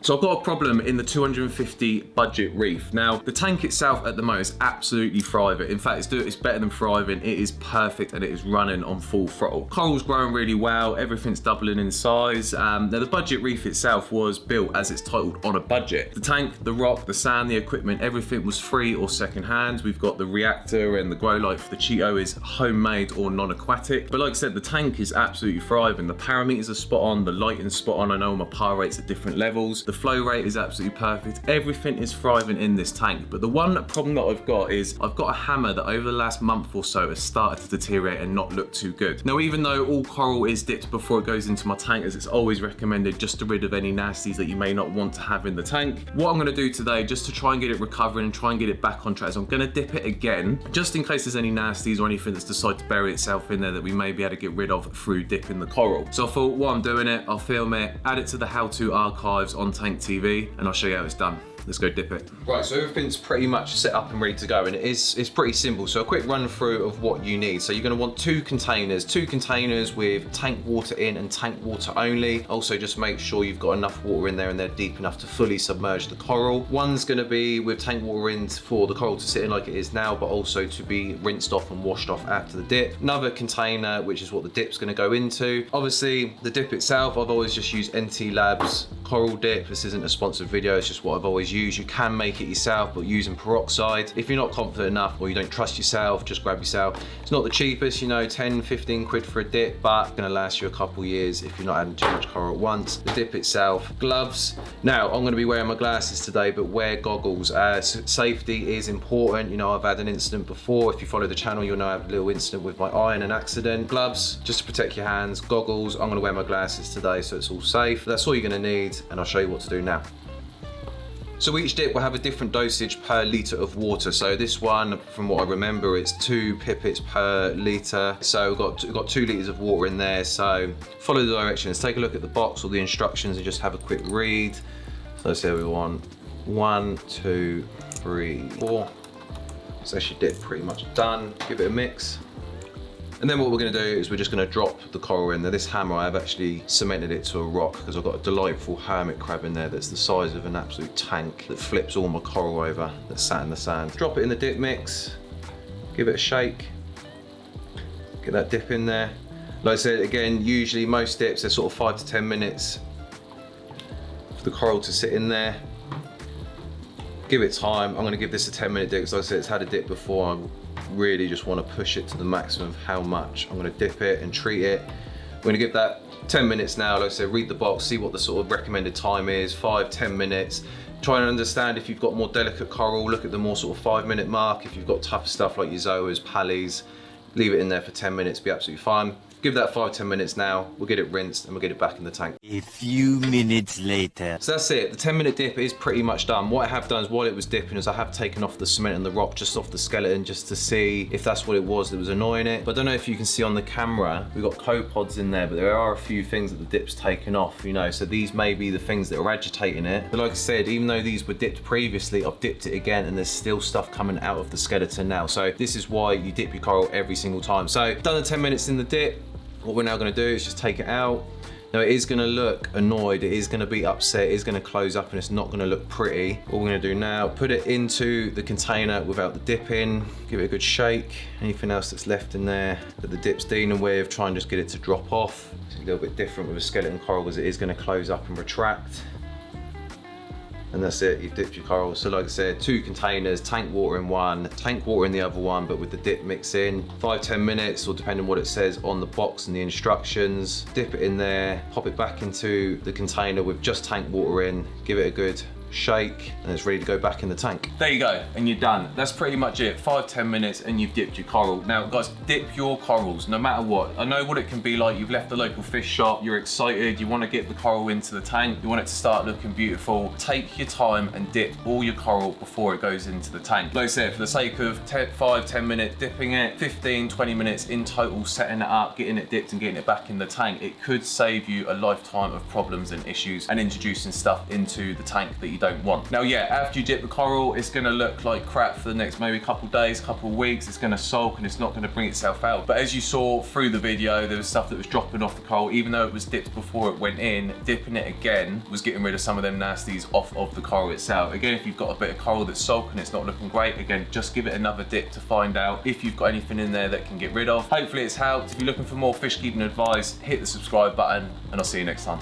So I've got a problem in the 250 budget reef. Now, the tank itself at the moment is absolutely thriving. In fact, it's better than thriving. It is perfect and it is running on full throttle. Coral's growing really well. Everything's doubling in size. Now, the budget reef itself was built, as it's titled, on a budget. The tank, the rock, the sand, the equipment, everything was free or second hand. We've got the reactor and the grow light for the Cheeto is homemade or non-aquatic. But like I said, the tank is absolutely thriving. The parameters are spot on, the lighting's spot on. I know my power rate's at different levels. The flow rate is absolutely perfect. Everything is thriving in this tank. But the one problem that I've got is I've got a hammer that over the last month or so has started to deteriorate and not look too good. Now, even though all coral is dipped before it goes into my tank, as it's always recommended just to rid of any nasties that you may not want to have in the tank, what I'm gonna do today, just to try and get it recovering and try and get it back on track, is I'm gonna dip it again, just in case there's any nasties or anything that's decided to bury itself in there that we may be able to get rid of through dipping the coral. So I thought, while I'm doing it, I'll film it, add it to the how-to archives on Tank TV, and I'll show you how it's done. Let's go dip it. Right, so everything's pretty much set up and ready to go, and it's pretty simple. So a quick run through of what you need. So you're gonna want two containers with tank water in and tank water only. Also, just make sure you've got enough water in there and they're deep enough to fully submerge the coral. One's gonna be with tank water in for the coral to sit in like it is now, but also to be rinsed off and washed off after the dip. Another container, which is what the dip's gonna go into. Obviously, the dip itself, I've always just used NT Labs coral dip. This isn't a sponsored video, it's just what I've always used. You can make it yourself, but using peroxide. If you're not confident enough or you don't trust yourself, just grab yourself. It's not the cheapest, you know, 10, 15 quid for a dip, but it's gonna last you a couple years if you're not adding too much coral at once. The dip itself, gloves. Now, I'm gonna be wearing my glasses today, but wear goggles. Safety is important. You know, I've had an incident before. If you follow the channel, you'll know I had a little incident with my eye and an accident. Gloves, just to protect your hands. Goggles, I'm gonna wear my glasses today, so it's all safe. That's all you're gonna need, and I'll show you what to do now. So each dip will have a different dosage per litre of water. So this one, from what I remember, it's 2 pippets per litre. So we've got 2 litres of water in there. So follow the directions, take a look at the box or the instructions and just have a quick read. So let's say we want 1, 2, 3, 4. So that's your dip pretty much done. Give it a mix. And then what we're gonna do is we're just gonna drop the coral in there. This hammer, I've actually cemented it to a rock because I've got a delightful hermit crab in there that's the size of an absolute tank that flips all my coral over that's sat in the sand. Drop it in the dip mix, give it a shake, get that dip in there. Like I said, again, usually most dips are sort of 5 to 10 minutes for the coral to sit in there. Give it time. I'm gonna give this a 10-minute dip because like I said, it's had a dip before. I really just want to push it to the maximum of how much. I'm going to dip it and treat it. We're going to give that 10 minutes now. Like I said, read the box, see what the sort of recommended time is, 5, 10 minutes. Try and understand if you've got more delicate coral, look at the more sort of 5-minute mark. If you've got tough stuff like your zoas, pallies, leave it in there for 10 minutes, be absolutely fine. Give that 5, 10 minutes now, we'll get it rinsed and we'll get it back in the tank. A few minutes later. So that's it, the 10-minute dip is pretty much done. What I have done is while it was dipping is I have taken off the cement and the rock just off the skeleton just to see if that's what it was that was annoying it. But I don't know if you can see on the camera, we've got copepods in there, but there are a few things that the dip's taken off, you know, so these may be the things that are agitating it. But like I said, even though these were dipped previously, I've dipped it again and there's still stuff coming out of the skeleton now. So this is why you dip your coral every single time. So done the 10 minutes in the dip. What we're now going to do is just take it out. Now it is going to look annoyed, it is going to be upset, it is going to close up and it's not going to look pretty. What we're going to do now, put it into the container without the dip in, give it a good shake. Anything else that's left in there that the dip's dealing with, try and just get it to drop off. It's a little bit different with a skeleton coral because it is going to close up and retract. And that's it, you've dipped your coral. So like I said, 2 containers, tank water in one, tank water in the other one, but with the dip mix in. 5, 10 minutes, or depending on what it says on the box and the instructions. Dip it in there, pop it back into the container with just tank water in, give it a good shake, and it's ready to go back in the tank. There you go, and you're done. That's pretty much it. 5, 10 minutes and you've dipped your coral. Now guys, dip your corals no matter what. I know what it can be like. You've left the local fish shop, you're excited, you want to get the coral into the tank, you want it to start looking beautiful. Take your time and dip all your coral before it goes into the tank. Like I said, for the sake of 5, 10 minutes dipping it, 15, 20 minutes in total setting it up, getting it dipped and getting it back in the tank, it could save you a lifetime of problems and issues and introducing stuff into the tank that you don't want. Now, yeah, after you dip the coral, it's gonna look like crap for the next maybe couple days, couple weeks. It's gonna sulk and it's not gonna bring itself out. But as you saw through the video, there was stuff that was dropping off the coral, even though it was dipped before it went in. Dipping it again was getting rid of some of them nasties off of the coral itself. Again, if you've got a bit of coral that's sulking, it's not looking great, again, just give it another dip to find out if you've got anything in there that can get rid of. Hopefully it's helped. If you're looking for more fish keeping advice, hit the subscribe button and I'll see you next time.